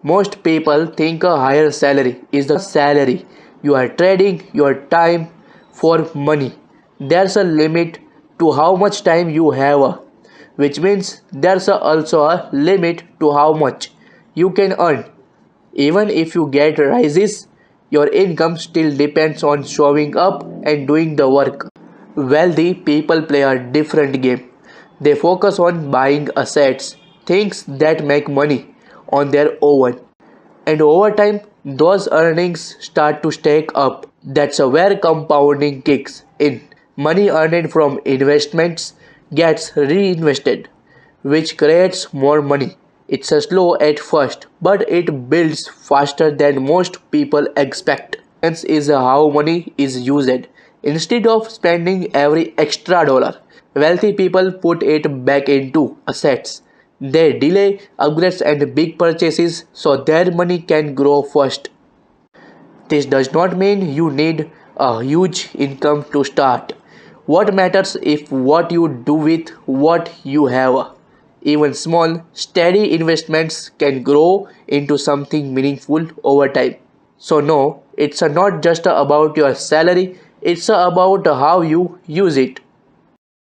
Most people think a higher salary is the salary. You are trading your time for money. There's a limit to how much time you have, which means there's also a limit to how much you can earn. Even if you get rises, your income still depends on showing up and doing the work. Wealthy people play a different game. They focus on buying assets, things that make money on their own. And over time, those earnings start to stack up. That's where compounding kicks in. Money earned from investments gets reinvested, which creates more money. It's slow at first, but it builds faster than most people expect. Hence is how money is used. Instead of spending every extra dollar, wealthy people put it back into assets. They delay upgrades and big purchases so their money can grow first. This does not mean you need a huge income to start. What matters is what you do with what you have. Even small, steady investments can grow into something meaningful over time. So, no, it's not just about your salary, it's about how you use it.